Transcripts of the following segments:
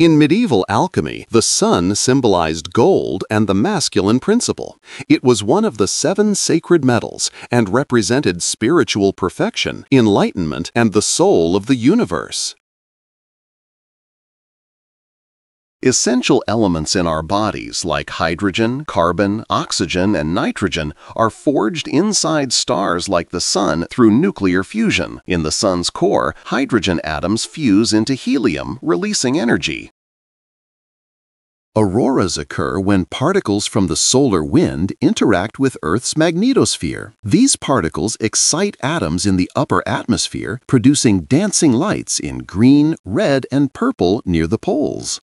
In medieval alchemy, the sun symbolized gold and the masculine principle. It was one of the 7 sacred metals and represented spiritual perfection, enlightenment, and the soul of the universe. Essential elements in our bodies like hydrogen, carbon, oxygen, and nitrogen are forged inside stars like the Sun through nuclear fusion. In the Sun's core, hydrogen atoms fuse into helium, releasing energy. Auroras occur when particles from the solar wind interact with Earth's magnetosphere. These particles excite atoms in the upper atmosphere, producing dancing lights in green, red, and purple near the poles.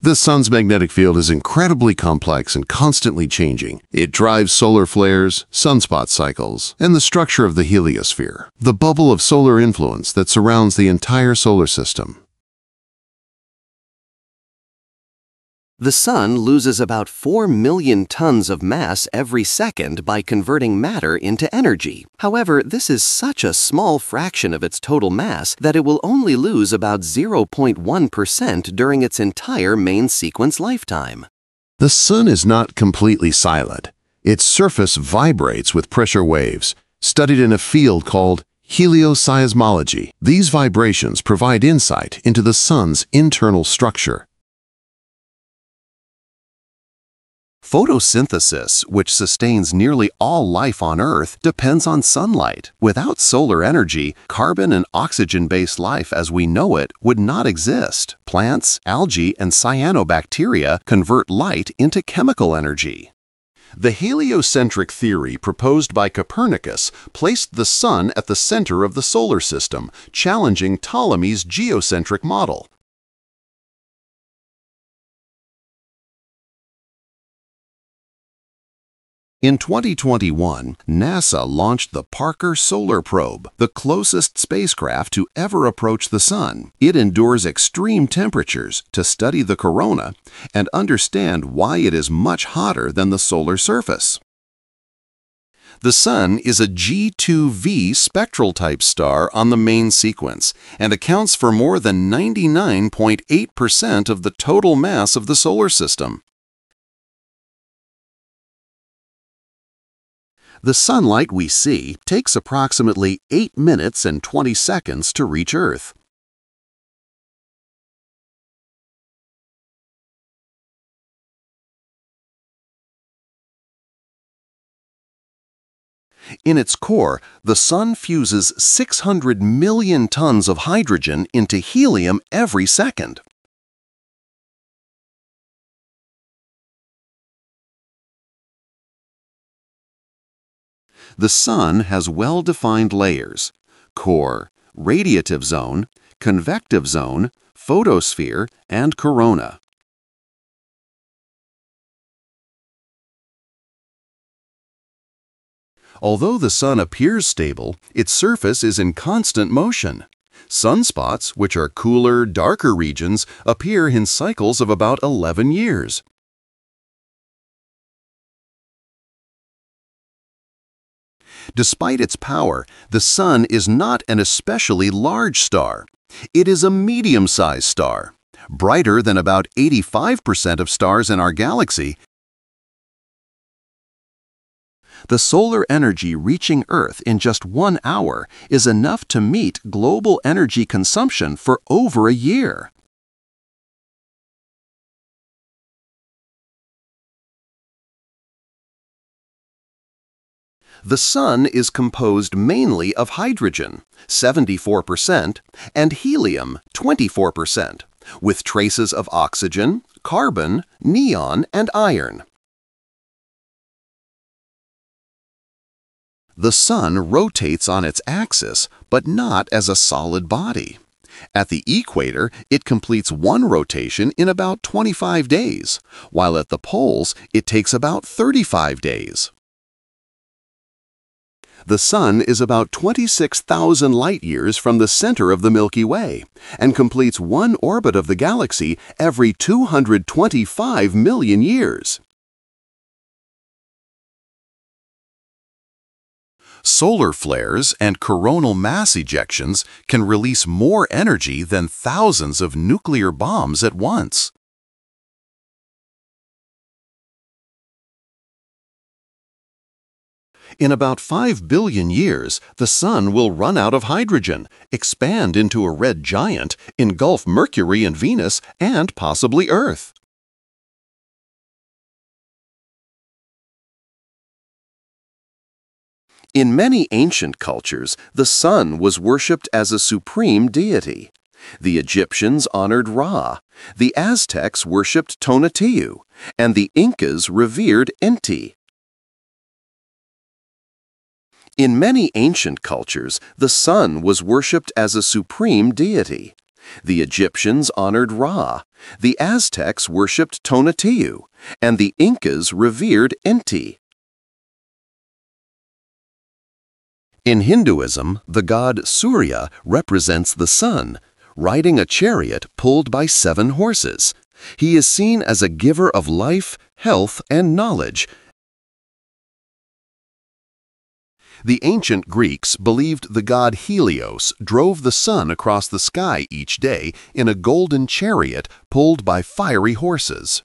The Sun's magnetic field is incredibly complex and constantly changing. It drives solar flares, sunspot cycles, and the structure of the heliosphere, the bubble of solar influence that surrounds the entire solar system. The Sun loses about 4 million tons of mass every second by converting matter into energy. However, this is such a small fraction of its total mass that it will only lose about 0.1% during its entire main sequence lifetime. The Sun is not completely silent. Its surface vibrates with pressure waves, studied in a field called helioseismology. These vibrations provide insight into the Sun's internal structure. Photosynthesis, which sustains nearly all life on Earth, depends on sunlight. Without solar energy, carbon and oxygen-based life as we know it would not exist. Plants, algae, and cyanobacteria convert light into chemical energy. The heliocentric theory proposed by Copernicus placed the Sun at the center of the solar system, challenging Ptolemy's geocentric model. In 2021, NASA launched the Parker Solar Probe, the closest spacecraft to ever approach the Sun. It endures extreme temperatures to study the corona and understand why it is much hotter than the solar surface. The Sun is a G2V spectral type star on the main sequence and accounts for more than 99.8% of the total mass of the solar system. The sunlight we see takes approximately 8 minutes and 20 seconds to reach Earth. In its core, the Sun fuses 600 million tons of hydrogen into helium every second. The Sun has well-defined layers: core, radiative zone, convective zone, photosphere, and corona. Although the Sun appears stable, its surface is in constant motion. Sunspots, which are cooler, darker regions, appear in cycles of about 11 years. Despite its power, the Sun is not an especially large star. It is a medium-sized star, brighter than about 85% of stars in our galaxy. The solar energy reaching Earth in just 1 hour is enough to meet global energy consumption for over a year. The Sun is composed mainly of hydrogen, 74%, and helium, 24%, with traces of oxygen, carbon, neon, and iron. The Sun rotates on its axis, but not as a solid body. At the equator, it completes one rotation in about 25 days, while at the poles, it takes about 35 days. The Sun is about 26,000 light-years from the center of the Milky Way and completes one orbit of the galaxy every 225 million years. Solar flares and coronal mass ejections can release more energy than thousands of nuclear bombs at once. In about 5 billion years, the Sun will run out of hydrogen, expand into a red giant, engulf Mercury and Venus, and possibly Earth. In many ancient cultures, the sun was worshipped as a supreme deity. The Egyptians honored Ra, the Aztecs worshipped Tonatiuh, and the Incas revered Inti. In many ancient cultures, the sun was worshipped as a supreme deity. The Egyptians honored Ra, the Aztecs worshipped Tonatiuh, and the Incas revered Inti. In Hinduism, the god Surya represents the sun, riding a chariot pulled by 7 horses. He is seen as a giver of life, health, and knowledge. The ancient Greeks believed the god Helios drove the sun across the sky each day in a golden chariot pulled by fiery horses.